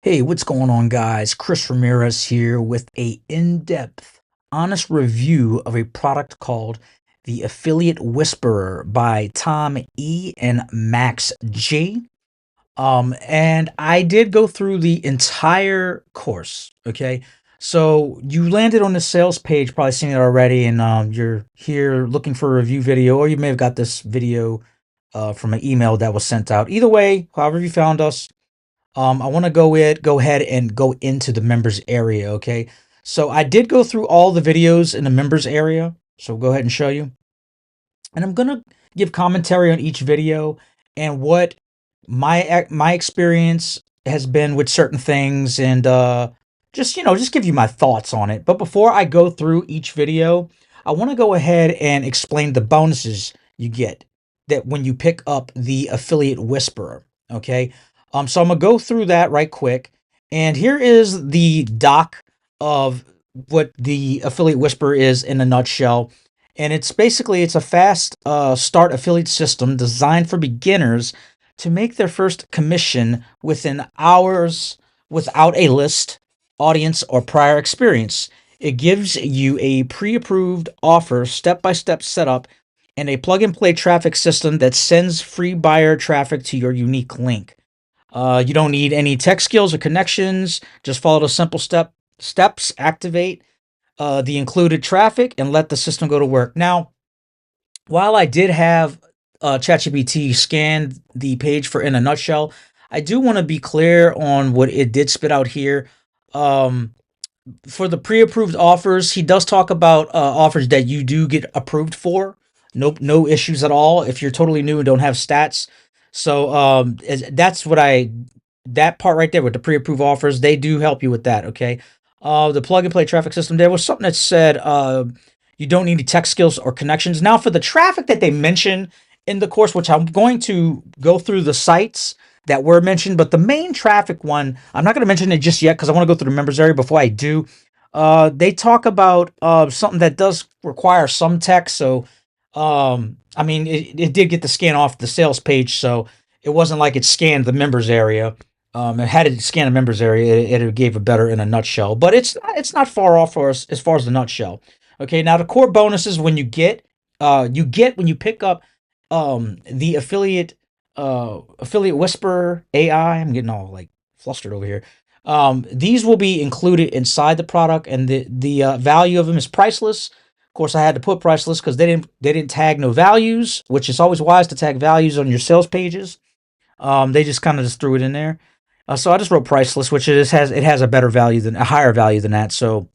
Hey, what's going on, guys? Chris Ramirez here with a in-depth, honest review of a product called the Affiliate Whisperer by Tom E. and Max G. And I did go through the entire course. Okay, so you landed on the sales page, probably seen it already, and you're here looking for a review video, or you may have got this video from an email that was sent out. Either way, however you found us, I want to go ahead and go into the members area. Okay. So I did go through all the videos in the members area. So go ahead and show you. And I'm going to give commentary on each video and what my experience has been with certain things, and just give you my thoughts on it. But before I go through each video, I want to go ahead and explain the bonuses you get that when you pick up the Affiliate Whisperer. Okay. So I'm gonna go through that right quick. And here is the doc of what the Affiliate Whisperer is in a nutshell. And it's a fast start affiliate system designed for beginners to make their first commission within hours without a list, audience, or prior experience. It gives you a pre-approved offer, step-by-step setup, and a plug-and-play traffic system that sends free buyer traffic to your unique link. You don't need any tech skills or connections. Just follow the simple steps, activate the included traffic, and let the system go to work. Now, while I did have ChatGPT scan the page for in a nutshell, I do want to be clear on what it did spit out here. Um, for the pre-approved offers, he does talk about offers that you do get approved for. Nope, no issues at all if you're totally new and don't have stats. So that's what that part right there with the pre-approved offers, they do help you with that. Okay. The plug and play traffic system, there was something that said you don't need any tech skills or connections. Now, for the traffic that they mention in the course, which I'm going to go through the sites that were mentioned, but the main traffic one, I'm not going to mention it just yet because I want to go through the members area before I do. They talk about something that does require some tech. So, I mean, it did get the scan off the sales page, so it wasn't like it scanned the members area. It had to scan a members area, it gave a better in a nutshell. But it's not far off for us as far as the nutshell. Okay, now the core bonuses you get when you pick up the affiliate whisperer AI. I'm getting all like flustered over here. These will be included inside the product, and the value of them is priceless. Of course, I had to put priceless because they didn't tag no values, which is always wise to tag values on your sales pages. They just kind of just threw it in there. So I just wrote priceless, which it has a higher value than that. So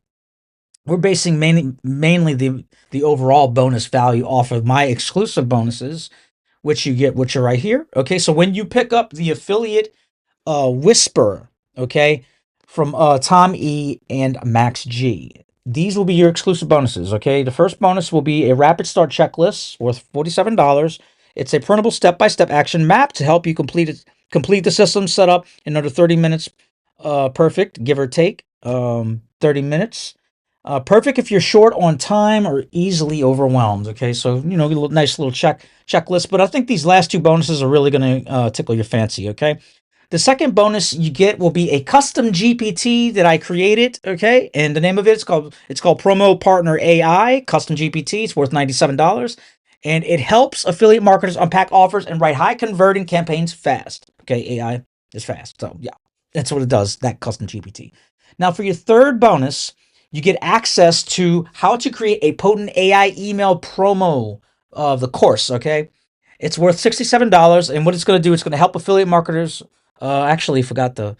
we're basing mainly the overall bonus value off of my exclusive bonuses, which are right here. Okay, so when you pick up the affiliate Whisper, okay, from Tom E and Max G, these will be your exclusive bonuses. Okay, the first bonus will be a rapid start checklist worth $47. It's a printable step-by-step action map to help you complete the system setup in under 30 minutes. Perfect, give or take. 30 minutes. Perfect if you're short on time or easily overwhelmed. Okay, so a nice little checklist. But I think these last two bonuses are really going to tickle your fancy. Okay, the second bonus you get will be a custom GPT that I created. Okay, and the name of it's called Promo Partner AI Custom GPT. It's worth $97, and it helps affiliate marketers unpack offers and write high converting campaigns fast. Okay, AI is fast, so yeah, that's what it does. That custom GPT. Now, for your third bonus, you get access to how to create a potent AI email promo of the course. Okay, it's worth $67, and what it's going to do, it's going to help affiliate marketers. I actually forgot to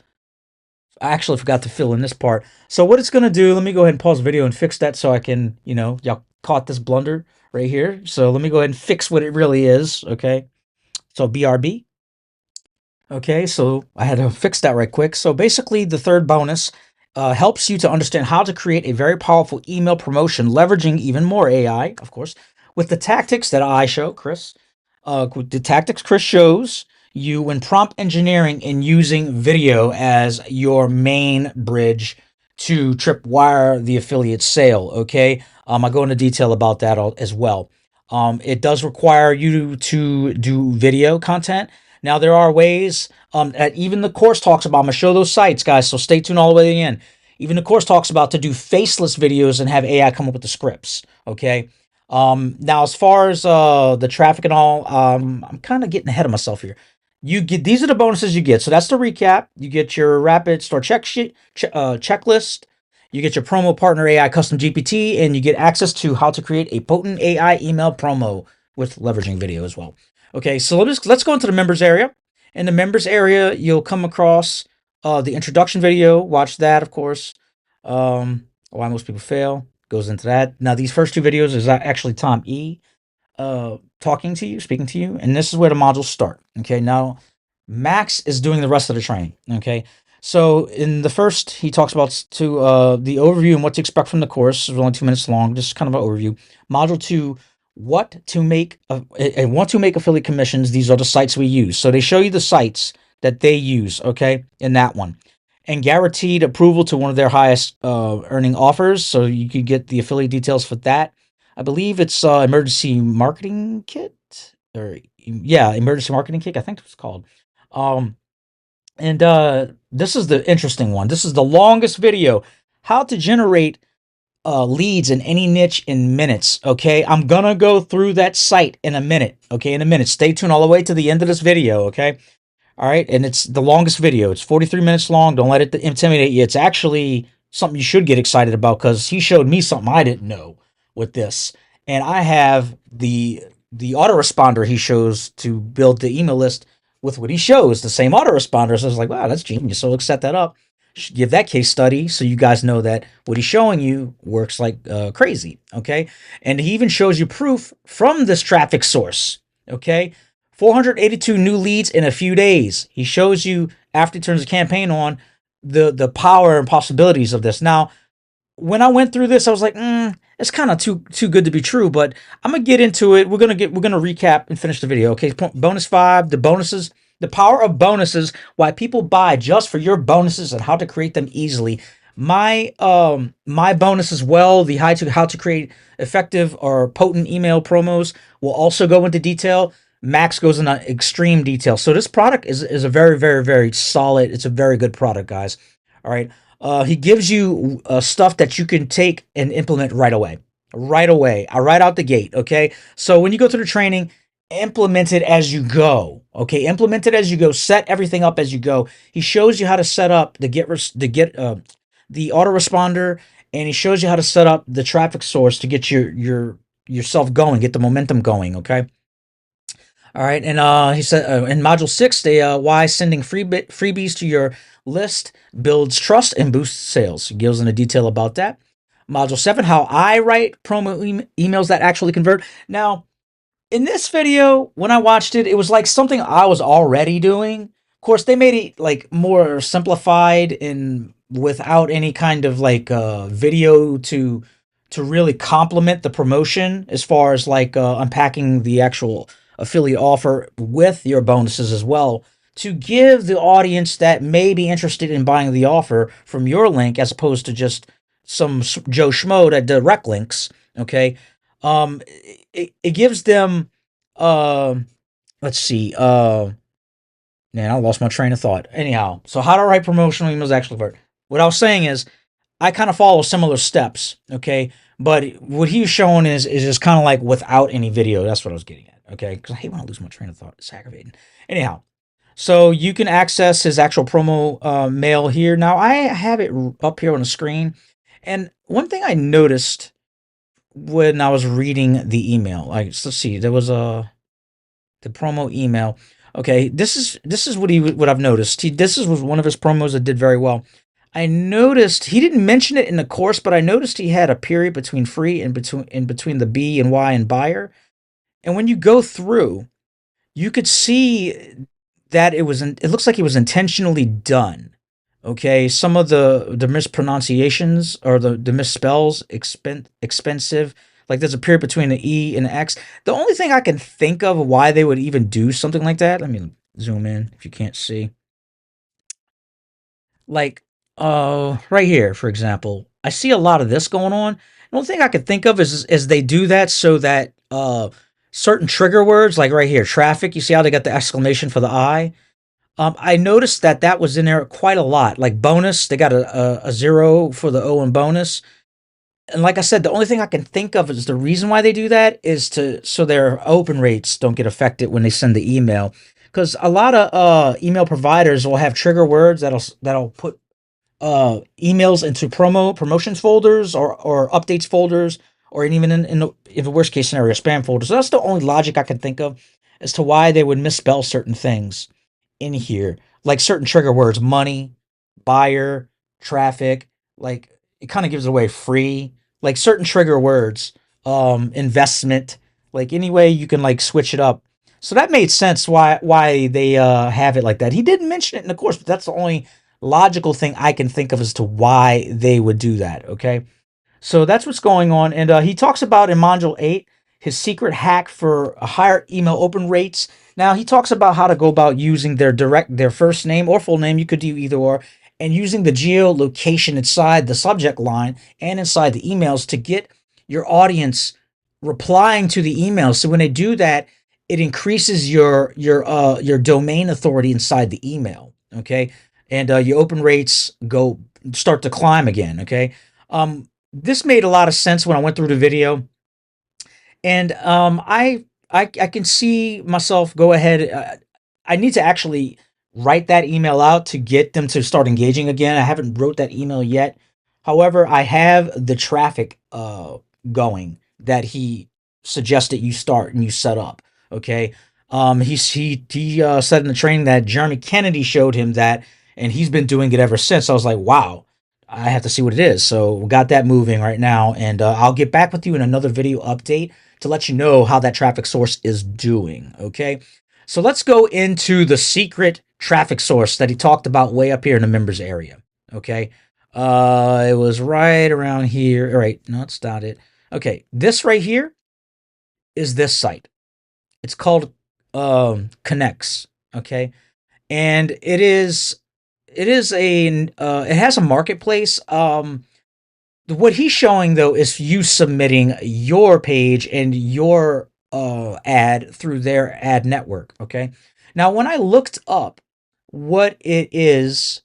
fill in this part. So what it's going to do, let me go ahead and pause the video and fix that so I can, y'all caught this blunder right here. So let me go ahead and fix what it really is. Okay, so BRB. Okay, so I had to fix that right quick. So basically, the third bonus helps you to understand how to create a very powerful email promotion, leveraging even more AI, of course, with the tactics that I show, Chris. The tactics Chris shows you when prompt engineering and using video as your main bridge to tripwire the affiliate sale. Okay, I go into detail about that as well. It does require you to do video content. Now there are ways, that even the course talks about. I'm gonna show those sites, guys. So stay tuned all the way to the end. Even the course talks about to do faceless videos and have AI come up with the scripts. Okay. Now as far as the traffic and all, I'm kind of getting ahead of myself here. You get these are the bonuses you get. So that's the recap. You get your rapid start check sheet, checklist. You get your promo partner AI custom GPT, and you get access to how to create a potent AI email promo with leveraging video as well. Okay, so let's go into the members area. In the members area, you'll come across the introduction video. Watch that, of course. Why most people fail goes into that. Now, these first two videos is actually Tom E. Talking to you, speaking to you, and this is where the modules start. Okay, now Max is doing the rest of the training. Okay, so in the first, he talks about the overview and what to expect from the course. It's only 2 minutes long, just kind of an overview. Module 2, what to make and want to make affiliate commissions. These are the sites we use. So they show you the sites that they use. Okay, in that one, and guaranteed approval to one of their highest earning offers. So you could get the affiliate details for that. I believe it's emergency marketing kit, or yeah, emergency marketing kit. I think it's called. Um, and this is the interesting one. This is the longest video. How to generate leads in any niche in minutes. Okay, I'm gonna go through that site in a minute. Okay, in a minute. Stay tuned all the way to the end of this video. Okay. All right, and it's the longest video. It's 43 minutes long. Don't let it intimidate you. It's actually something you should get excited about because he showed me something I didn't know with this. And I have the autoresponder he shows to build the email list with what he shows, the same autoresponder. So I was like, wow, that's genius. So let's set that up. Should give that case study so you guys know that what he's showing you works like crazy. Okay, and he even shows you proof from this traffic source. Okay, 482 new leads in a few days. He shows you after he turns the campaign on the power and possibilities of this. Now, when I went through this, I was like, it's kind of too good to be true. But I'm gonna get into it. We're gonna recap and finish the video. Okay, bonus 5, the bonuses, the power of bonuses, why people buy just for your bonuses and how to create them easily. My bonus as well, the how to create effective or potent email promos will also go into detail. Max goes into extreme detail. So this product is a very, very, very solid. It's a very good product, guys. All right. He gives you stuff that you can take and implement right away. Right away. Right out the gate. Okay. So when you go through the training, implement it as you go. Okay. Implement it as you go. Set everything up as you go. He shows you how to set up the the autoresponder, and he shows you how to set up the traffic source to get yourself going, get the momentum going. Okay. All right, and he said in module 6, they why sending freebies to your list builds trust and boosts sales. He goes into detail about that. Module 7, how I write promo emails that actually convert. Now, in this video, when I watched it, it was like something I was already doing. Of course, they made it like more simplified and without any kind of like video to really complement the promotion as far as like unpacking the actual affiliate offer with your bonuses as well to give the audience that may be interested in buying the offer from your link as opposed to just some Joe Schmo that direct links. Okay. It gives them, uh, let's see, man, I lost my train of thought. Anyhow, so how to write promotional emails actually work. What I was saying is I kind of follow similar steps, okay? But what he's showing is just kind of like without any video. That's what I was getting at, okay? Because I hate when I lose my train of thought. It's aggravating. Anyhow, so you can access his actual promo mail here. Now, I have it up here on the screen. And one thing I noticed when I was reading the email, like, let's see, there was the promo email. Okay, this is what I've noticed. This was one of his promos that did very well. I noticed he didn't mention it in the course, but I noticed he had a period between free and between the B and Y and buyer. And when you go through, you could see that it looks like it was intentionally done. Okay, some of the mispronunciations or the misspells, expensive. Like there's a period between the E and the X. The only thing I can think of why they would even do something like that. Let me zoom in if you can't see. Like right here, for example, I see a lot of this going on. The only thing I could think of is they do that so that certain trigger words, like right here, traffic. You see how they got the exclamation for the I? I noticed that that was in there quite a lot. Like bonus, they got a zero for the O in bonus. And like I said, the only thing I can think of is the reason why they do that is to so their open rates don't get affected when they send the email. Because a lot of email providers will have trigger words that'll put emails into promotions folders or updates folders or even in the worst case scenario spam folders. So that's the only logic I can think of as to why they would misspell certain things in here, like certain trigger words, money, buyer, traffic. Like it kind of gives away free, like certain trigger words, investment, like any way you can like switch it up. So that made sense why they have it like that. He didn't mention it in the course, but that's the only logical thing I can think of as to why they would do that. Okay. So that's what's going on. And he talks about in Module 8 his secret hack for higher email open rates. Now, he talks about how to go about using their first name or full name. You could do either or. And using the geolocation inside the subject line and inside the emails to get your audience replying to the emails. So when they do that, it increases your domain authority inside the email. Okay. And your open rates start to climb again. Okay. This made a lot of sense when I went through the video, and I can see myself go ahead. I need to actually write that email out to get them to start engaging again. I haven't wrote that email yet. However, I have the traffic going that he suggested you start and you set up. Okay. He said in the training that Jeremy Kennedy showed him that, and he's been doing it ever since. I was like, wow, I have to see what it is. So we got that moving right now, and I'll get back with you in another video update to let you know how that traffic source is doing. Okay. So let's go into the secret traffic source that he talked about way up here in the members area. Okay. It was right around here. All right. No, it's not it. Okay. This right here is this site. It's called Connects. Okay. And it has a marketplace. What he's showing though is you submitting your page and your ad through their ad network. Okay. Now, when I looked up what it is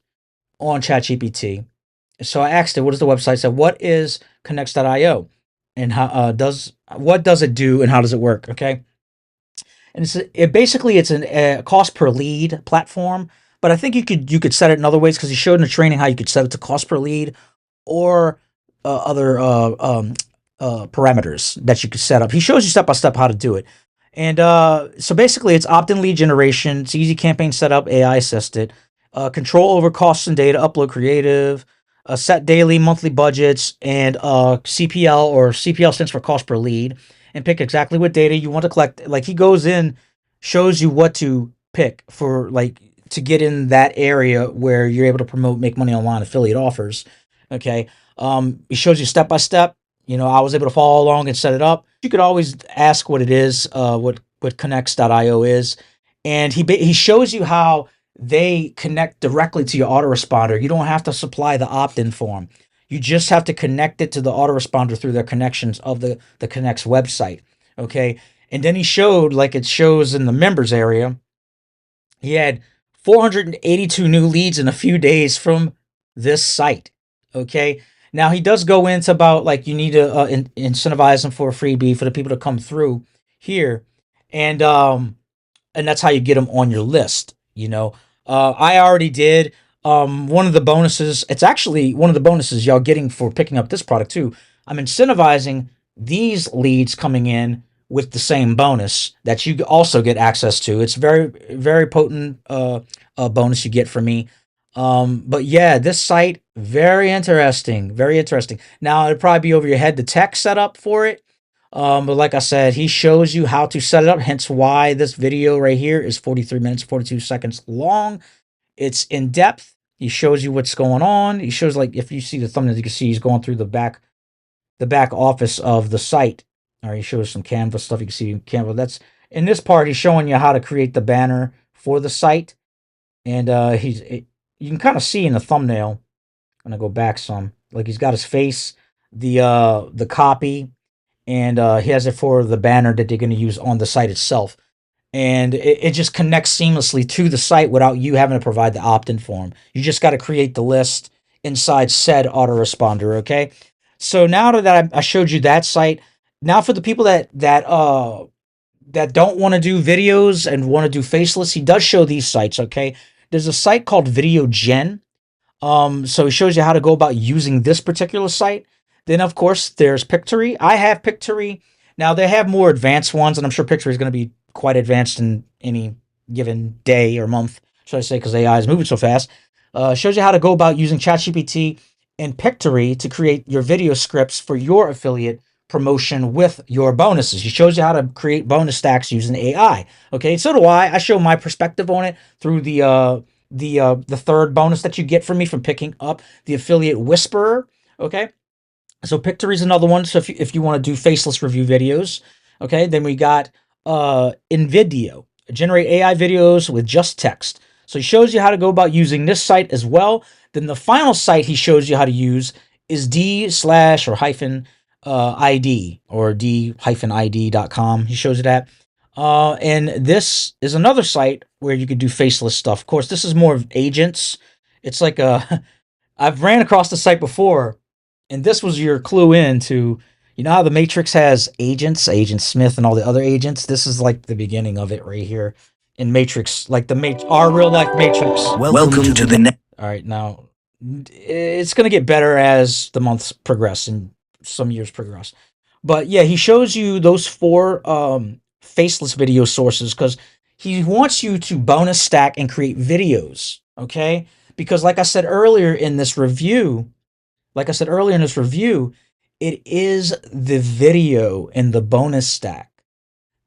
on ChatGPT, so I asked it, "What is the website?" It said, "What is Connects.io, and how does what does it do, and how does it work?" Okay. And it's a cost per lead platform, but I think you could set it in other ways because he showed in the training how you could set it to cost per lead or other parameters that you could set up. He shows you step by step how to do it. And so basically, it's opt-in lead generation. It's easy campaign setup, AI assisted, control over costs and data, upload creative, set daily, monthly budgets, and CPL, or CPL stands for cost per lead, and pick exactly what data you want to collect. Like he goes in, shows you what to pick for, like, to get in that area where you're able to promote, make money online, affiliate offers. Okay. He shows you step by step. I was able to follow along and set it up. You could always ask what it is, what Connects.io is, and he shows you how they connect directly to your autoresponder. You don't have to supply the opt-in form. You just have to connect it to the autoresponder through their connections of the Connects website. Okay. And then he showed, like it shows in the members area, he had 482 new leads in a few days from this site. Okay. Now he does go into about, like, you need to incentivize them for a freebie for the people to come through here, and that's how you get them on your list. I already did one of the bonuses. It's actually one of the bonuses y'all getting for picking up this product too. I'm incentivizing these leads coming in with the same bonus that you also get access to. It's very, very potent bonus you get from me. But yeah, this site, very interesting, very interesting. Now it'd probably be over your head, the tech setup for it. But like I said, he shows you how to set it up, hence why this video right here is 43 minutes, 42 seconds long. It's in depth. He shows you what's going on. He shows, like, if you see the thumbnail, you can see he's going through the back office of the site. All right, he shows some Canva stuff. You can see Canva. That's in this part. He's showing you how to create the banner for the site, and you can kind of see in the thumbnail. I'm gonna go back some. Like, he's got his face, the copy, and he has it for the banner that they're going to use on the site itself. And it just connects seamlessly to the site without you having to provide the opt-in form. You just got to create the list inside said autoresponder. Okay. So now that I showed you that site, now for the people that don't want to do videos and want to do faceless, he does show these sites. Okay. There's a site called Video Gen. So it shows you how to go about using this particular site. Then, of course, there's Pictory. I have Pictory. Now, they have more advanced ones, and I'm sure Pictory is going to be quite advanced in any given day or month, should I say, because AI is moving so fast. Shows you how to go about using ChatGPT and Pictory to create your video scripts for your affiliate promotion with your bonuses. He shows you how to create bonus stacks using AI. Okay, so do I. I show my perspective on it through the third bonus that you get from me from picking up the affiliate whisperer. Okay, so Pictory is another one. So if you want to do faceless review videos, okay, then we got InVideo, generate AI videos with just text. So he shows you how to go about using this site as well. Then the final site he shows you how to use is d slash or hyphen id or d-id.com. He shows you that. And this is another site where you could do faceless stuff. Of course, this is more of agents. It's like a, I've ran across the site before, and this was your clue into, you know how the Matrix has agents, Agent Smith and all the other agents? This is like the beginning of it right here in Matrix, like our real life Matrix. Welcome to the next. All right, now it's going to get better as the months progress and some years progress. But yeah, he shows you those four faceless video sources because he wants you to bonus stack and create videos. Okay, because like I said earlier in this review, it is the video in the bonus stack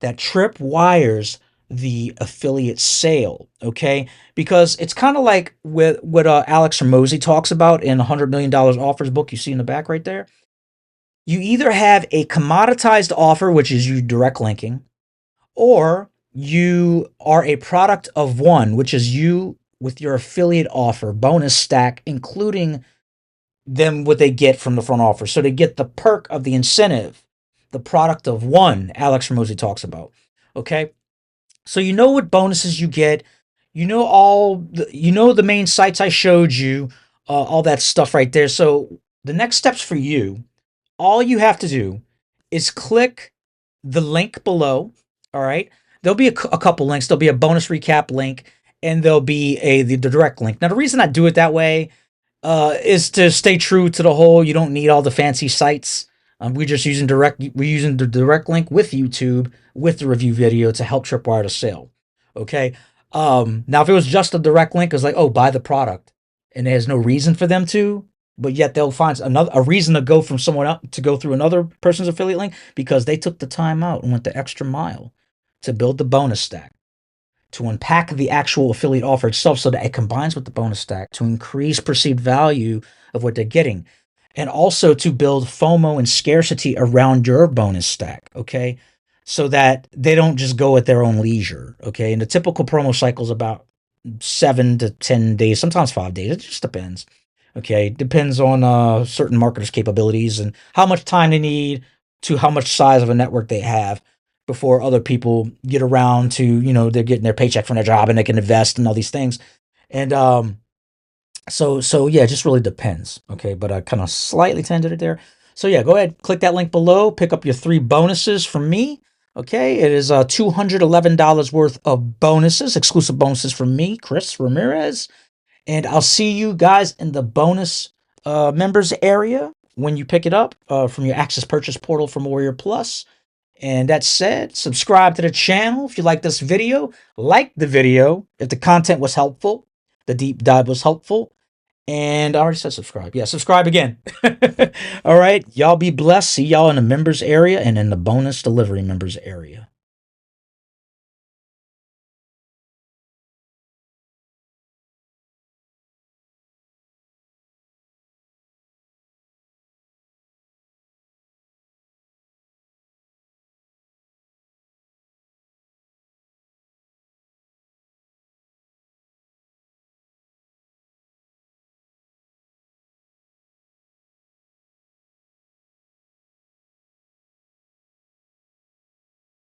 that tripwires the affiliate sale. Okay, because it's kind of like with what Alex Hormozi talks about in $100 million offers book. You see in the back right there. You either have a commoditized offer, which is you direct linking, or you are a product of one, which is you with your affiliate offer bonus stack, including them what they get from the front offer. So they get the perk of the incentive, the product of one, Alex Hormozi talks about. Okay. So you know what bonuses you get. You know the main sites I showed you, all that stuff right there. So the next steps for you, all you have to do is click the link below. All right. There'll be a couple links. There'll be a bonus recap link and there'll be the direct link. Now, the reason I do it that way is to stay true to the whole, you don't need all the fancy sites. We're using the direct link with YouTube with the review video to help tripwire the sale. Okay. Now if it was just a direct link, it's like, oh, buy the product, and there's no reason for them to, but yet they'll find a reason to go from someone else to go through another person's affiliate link because they took the time out and went the extra mile to build the bonus stack, to unpack the actual affiliate offer itself so that it combines with the bonus stack to increase perceived value of what they're getting, and also to build FOMO and scarcity around your bonus stack, okay? So that they don't just go at their own leisure, okay? And the typical promo cycle is about 7 to 10 days, sometimes 5 days. It just depends, okay? Depends on certain marketers' capabilities and how much time they need to how much size of a network they have before other people get around to, they're getting their paycheck from their job and they can invest and all these things. And so yeah, it just really depends. Okay, but I kind of slightly tended it there. So yeah, go ahead, click that link below, pick up your 3 bonuses from me. Okay, it is $211 worth of bonuses, exclusive bonuses from me, Chris Ramirez. And I'll see you guys in the bonus members area when you pick it up from your Access Purchase portal from Warrior Plus. And that said, subscribe to the channel if you like this video. Like the video if the content was helpful, the deep dive was helpful. And I already said subscribe. Yeah, subscribe again. All right. Y'all be blessed. See y'all in the members area and in the bonus delivery members area.